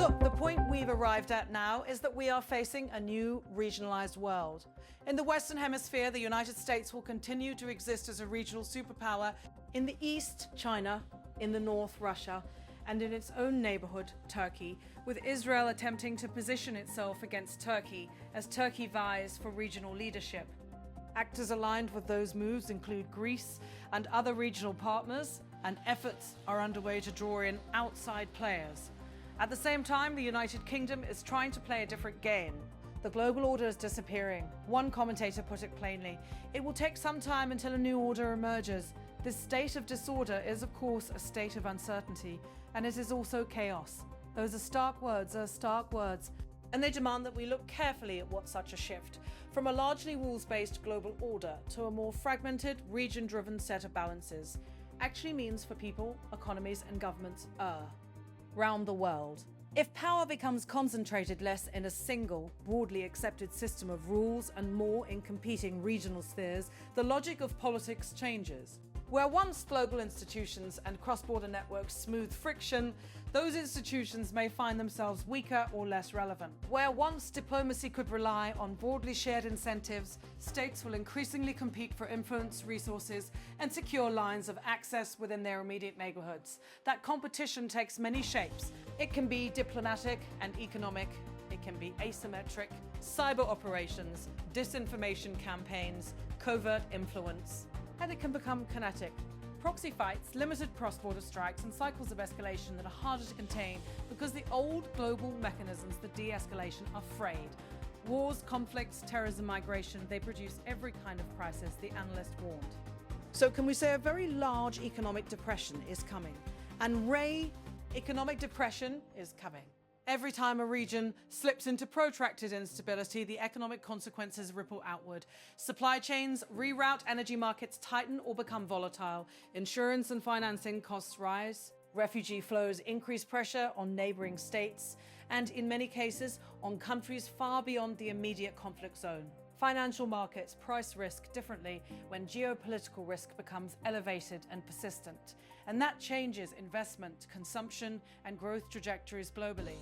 Look, the point we've arrived at now is that we are facing a new regionalized world. In the Western Hemisphere, the United States will continue to exist as a regional superpower. In the East, China. In the North, Russia. And in its own neighborhood, Turkey, with Israel attempting to position itself against Turkey as Turkey vies for regional leadership. Actors aligned with those moves include Greece and other regional partners, and efforts are underway to draw in outside players. At the same time, the United Kingdom is trying to play a different game. The global order is disappearing. One commentator put it plainly, it will take some time until a new order emerges. This state of disorder is, of course, a state of uncertainty, and it is also chaos. Those are stark words, and they demand that we look carefully at what such a shift, from a largely rules-based global order to a more fragmented, region-driven set of balances, actually means for people, economies, and governments round the world. If power becomes concentrated less in a single, broadly accepted system of rules and more in competing regional spheres, the logic of politics changes. Where once global institutions and cross-border networks smooth friction, those institutions may find themselves weaker or less relevant. Where once diplomacy could rely on broadly shared incentives, states will increasingly compete for influence, resources, and secure lines of access within their immediate neighborhoods. That competition takes many shapes. It can be diplomatic and economic. It can be asymmetric, cyber operations, disinformation campaigns, covert influence. And it can become kinetic. Proxy fights, limited cross-border strikes, and cycles of escalation that are harder to contain because the old global mechanisms for de-escalation are frayed. Wars, conflicts, terrorism, migration, they produce every kind of crisis, the analyst warned. So can we say a very large economic depression is coming? And economic depression is coming. Every time a region slips into protracted instability, the economic consequences ripple outward. Supply chains reroute, energy markets tighten or become volatile. Insurance and financing costs rise. Refugee flows increase pressure on neighboring states, and in many cases, on countries far beyond the immediate conflict zone. Financial markets price risk differently when geopolitical risk becomes elevated and persistent, and that changes investment, consumption, and growth trajectories globally.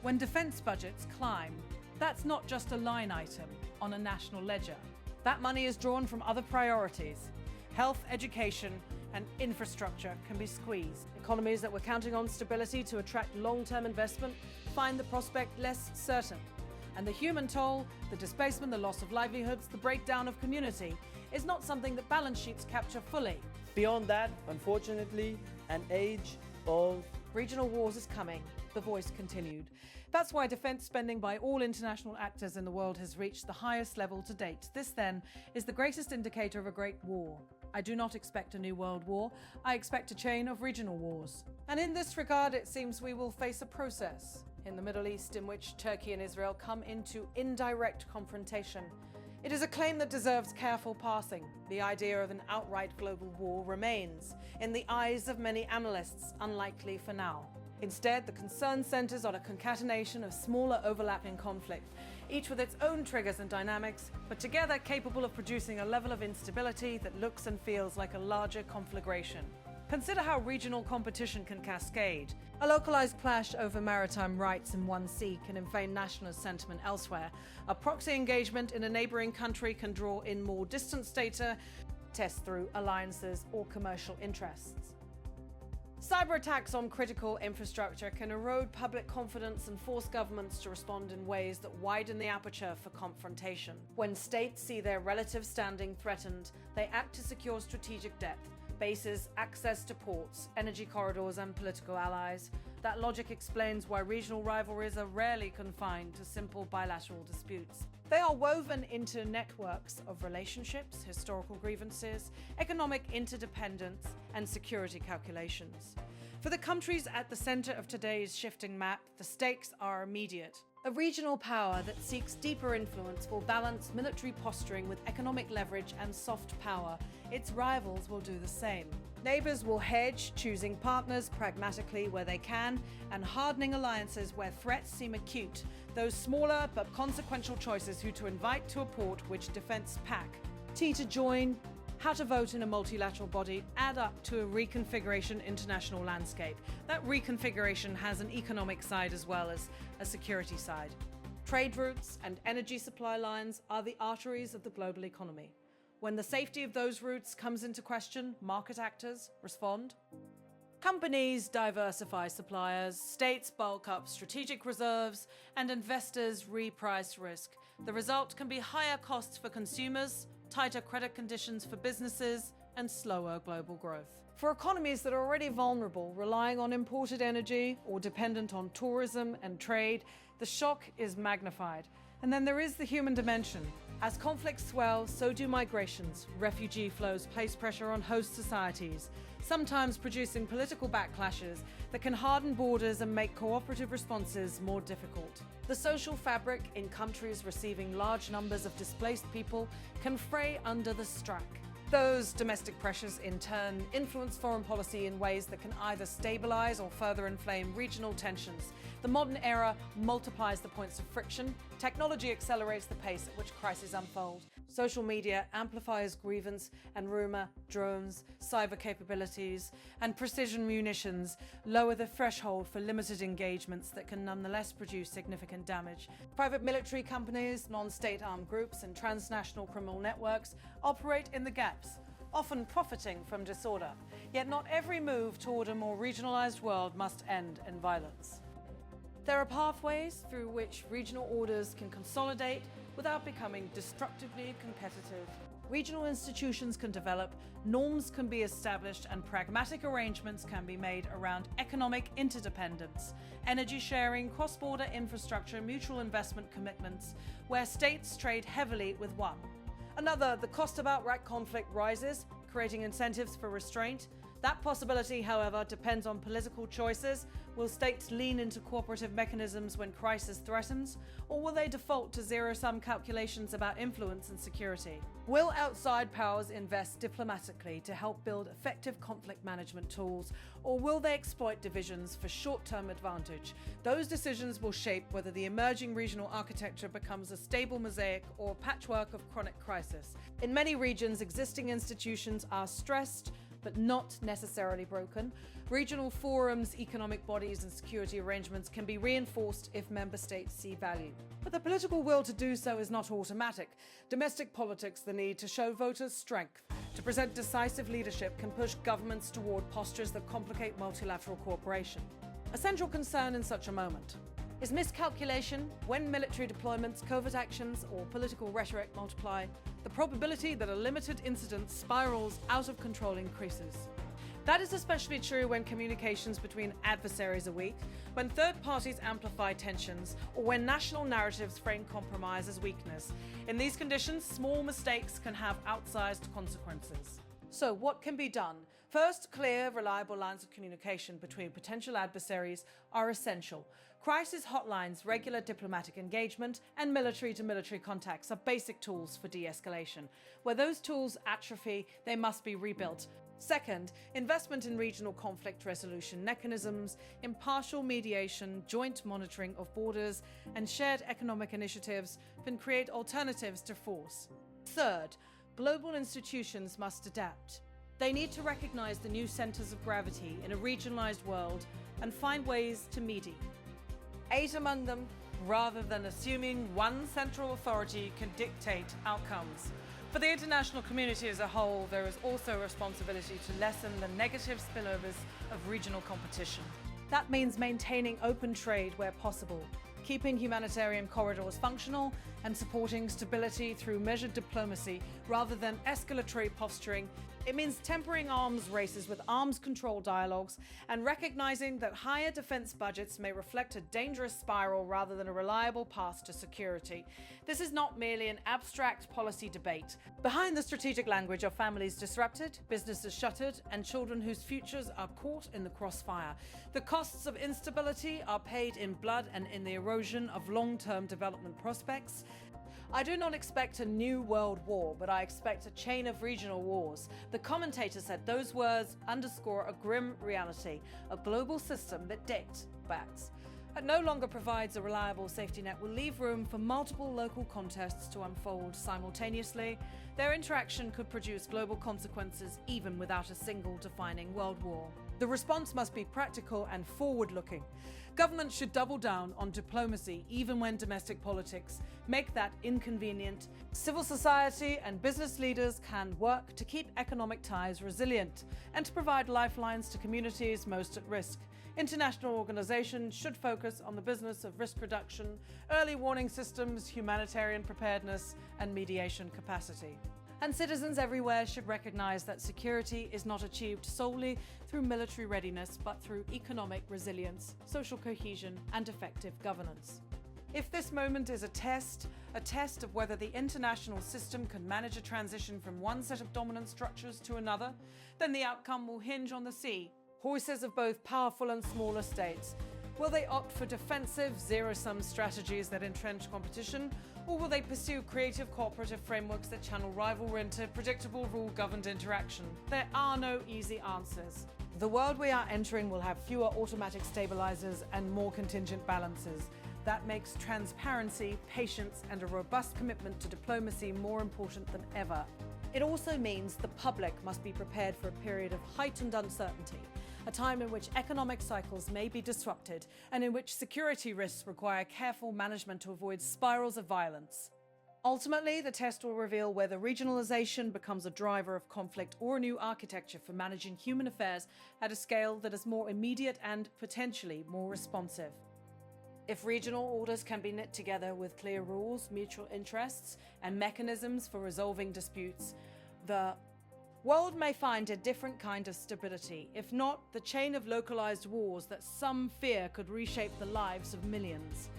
When defense budgets climb, that's not just a line item on a national ledger. That money is drawn from other priorities. Health, education, and infrastructure can be squeezed. Economies that were counting on stability to attract long-term investment find the prospect less certain. And the human toll, the displacement, the loss of livelihoods, the breakdown of community is not something that balance sheets capture fully. Beyond that, unfortunately, an age of regional wars is coming, the voice continued. That's why defense spending by all international actors in the world has reached the highest level to date. This, then, is the greatest indicator of a great war. I do not expect a new world war. I expect a chain of regional wars. And in this regard, it seems we will face a process in the Middle East in which Turkey and Israel come into indirect confrontation. It is a claim that deserves careful parsing. The idea of an outright global war remains, in the eyes of many analysts, unlikely for now. Instead, the concern centers on a concatenation of smaller overlapping conflict, each with its own triggers and dynamics, but together capable of producing a level of instability that looks and feels like a larger conflagration. Consider how regional competition can cascade. A localized clash over maritime rights in one sea can inflame nationalist sentiment elsewhere. A proxy engagement in a neighboring country can draw in more distant data, test through alliances or commercial interests. Cyber attacks on critical infrastructure can erode public confidence and force governments to respond in ways that widen the aperture for confrontation. When states see their relative standing threatened, they act to secure strategic depth. Bases, access to ports, energy corridors, and political allies. That logic explains why regional rivalries are rarely confined to simple bilateral disputes. They are woven into networks of relationships, historical grievances, economic interdependence, and security calculations. For the countries at the center of today's shifting map, the stakes are immediate. A regional power that seeks deeper influence will balance military posturing with economic leverage and soft power. Its rivals will do the same. Neighbors will hedge, choosing partners pragmatically where they can, and hardening alliances where threats seem acute, those smaller but consequential choices who to invite to a port which defense pack. T to join, how to vote in a multilateral body add up to a reconfiguration international landscape. That reconfiguration has an economic side as well as a security side. Trade routes and energy supply lines are the arteries of the global economy. When the safety of those routes comes into question, market actors respond. Companies diversify suppliers, states bulk up strategic reserves, and investors reprice risk. The result can be higher costs for consumers, tighter credit conditions for businesses, and slower global growth. For economies that are already vulnerable, relying on imported energy or dependent on tourism and trade, the shock is magnified. And then there is the human dimension. As conflicts swell, so do migrations. Refugee flows place pressure on host societies, sometimes producing political backlashes that can harden borders and make cooperative responses more difficult. The social fabric in countries receiving large numbers of displaced people can fray under the strain. Those domestic pressures, in turn, influence foreign policy in ways that can either stabilize or further inflame regional tensions. The modern era multiplies the points of friction. Technology accelerates the pace at which crises unfold. Social media amplifies grievance and rumor. Drones, cyber capabilities, and precision munitions lower the threshold for limited engagements that can nonetheless produce significant damage. Private military companies, non-state armed groups, and transnational criminal networks operate in the gaps, often profiting from disorder. Yet not every move toward a more regionalized world must end in violence. There are pathways through which regional orders can consolidate without becoming destructively competitive. Regional institutions can develop, norms can be established, and pragmatic arrangements can be made around economic interdependence, energy sharing, cross-border infrastructure, mutual investment commitments, where states trade heavily with one. Another, the cost of outright conflict rises, creating incentives for restraint. That possibility, however, depends on political choices. Will states lean into cooperative mechanisms when crisis threatens, or will they default to zero-sum calculations about influence and security? Will outside powers invest diplomatically to help build effective conflict management tools, or will they exploit divisions for short-term advantage? Those decisions will shape whether the emerging regional architecture becomes a stable mosaic or a patchwork of chronic crisis. In many regions, existing institutions are stressed, but not necessarily broken. Regional forums, economic bodies, and security arrangements can be reinforced if member states see value. But the political will to do so is not automatic. Domestic politics, the need to show voters strength, to present decisive leadership, can push governments toward postures that complicate multilateral cooperation. A central concern in such a moment is miscalculation. When military deployments, covert actions, or political rhetoric multiply, the probability that a limited incident spirals out of control increases. That is especially true when communications between adversaries are weak, when third parties amplify tensions, or when national narratives frame compromise as weakness. In these conditions, small mistakes can have outsized consequences. So what can be done? First, clear, reliable lines of communication between potential adversaries are essential. Crisis hotlines, regular diplomatic engagement, and military-to-military contacts are basic tools for de-escalation. Where those tools atrophy, they must be rebuilt. Second, investment in regional conflict resolution mechanisms, impartial mediation, joint monitoring of borders, and shared economic initiatives can create alternatives to force. Third, global institutions must adapt. They need to recognize the new centers of gravity in a regionalized world and find ways to mediate. Eight among them, rather than assuming one central authority can dictate outcomes. For the international community as a whole, there is also a responsibility to lessen the negative spillovers of regional competition. That means maintaining open trade where possible, keeping humanitarian corridors functional, and supporting stability through measured diplomacy rather than escalatory posturing. It means tempering arms races with arms control dialogues and recognizing that higher defense budgets may reflect a dangerous spiral rather than a reliable path to security. This is not merely an abstract policy debate. Behind the strategic language are families disrupted, businesses shuttered, and children whose futures are caught in the crossfire. The costs of instability are paid in blood and in the erosion of long-term development prospects. I do not expect a new world war, but I expect a chain of regional wars. The commentator said those words underscore a grim reality, a global system that dates back. no longer provides a reliable safety net will leave room for multiple local contests to unfold simultaneously. Their interaction could produce global consequences even without a single defining world war. The response must be practical and forward-looking. Governments should double down on diplomacy even when domestic politics make that inconvenient. Civil society and business leaders can work to keep economic ties resilient and to provide lifelines to communities most at risk. International organizations should focus on the business of risk reduction, early warning systems, humanitarian preparedness, and mediation capacity. And citizens everywhere should recognize that security is not achieved solely through military readiness, but through economic resilience, social cohesion, and effective governance. If this moment is a test of whether the international system can manage a transition from one set of dominant structures to another, then the outcome will hinge on the sea, voices of both powerful and smaller states. Will they opt for defensive, zero-sum strategies that entrench competition, or will they pursue creative cooperative frameworks that channel rivalry into predictable rule-governed interaction? There are no easy answers. The world we are entering will have fewer automatic stabilizers and more contingent balances. That makes transparency, patience, and a robust commitment to diplomacy more important than ever. It also means the public must be prepared for a period of heightened uncertainty, a time in which economic cycles may be disrupted and in which security risks require careful management to avoid spirals of violence. Ultimately, the test will reveal whether regionalization becomes a driver of conflict or a new architecture for managing human affairs at a scale that is more immediate and potentially more responsive. If regional orders can be knit together with clear rules, mutual interests, and mechanisms for resolving disputes, the world may find a different kind of stability, if not the chain of localized wars that some fear could reshape the lives of millions.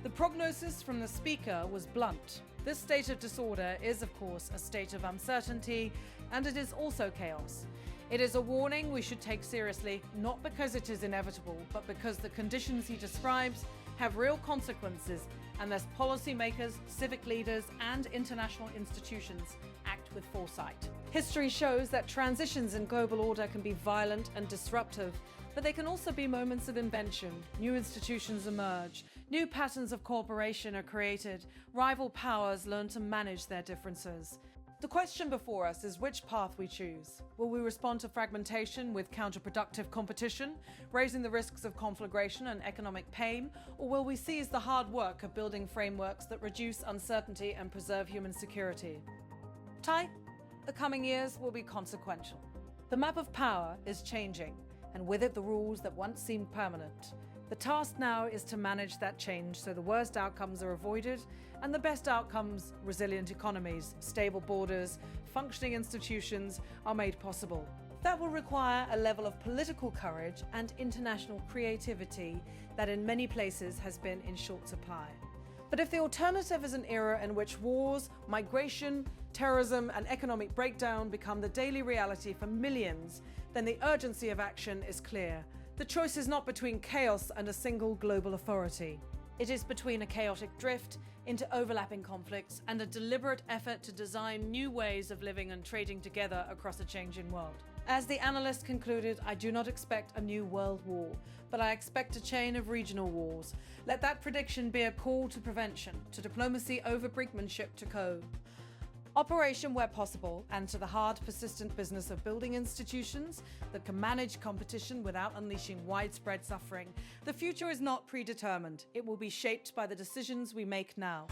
The prognosis from the speaker was blunt. This state of disorder is, of course, a state of uncertainty, and it is also chaos. It is a warning we should take seriously, not because it is inevitable, but because the conditions he describes have real consequences unless policymakers, civic leaders, and international institutions act with foresight. History shows that transitions in global order can be violent and disruptive, but they can also be moments of invention. New institutions emerge, new patterns of cooperation are created, rival powers learn to manage their differences. The question before us is which path we choose. Will we respond to fragmentation with counterproductive competition, raising the risks of conflagration and economic pain, or will we seize the hard work of building frameworks that reduce uncertainty and preserve human security? The coming years will be consequential. The map of power is changing, and with it the rules that once seemed permanent. The task now is to manage that change so the worst outcomes are avoided and the best outcomes, resilient economies, stable borders, functioning institutions, are made possible. That will require a level of political courage and international creativity that in many places has been in short supply. But if the alternative is an era in which wars, migration, terrorism, and economic breakdown become the daily reality for millions, then the urgency of action is clear. The choice is not between chaos and a single global authority. It is between a chaotic drift into overlapping conflicts and a deliberate effort to design new ways of living and trading together across a changing world. As the Analysts concluded, I do not expect a new world war, but I expect a chain of regional wars. Let that prediction be a call to prevention, to diplomacy over brinkmanship, to code. Operation where possible, and to the hard, persistent business of building institutions that can manage competition without unleashing widespread suffering. The future is not predetermined. It will be shaped by the decisions we make now.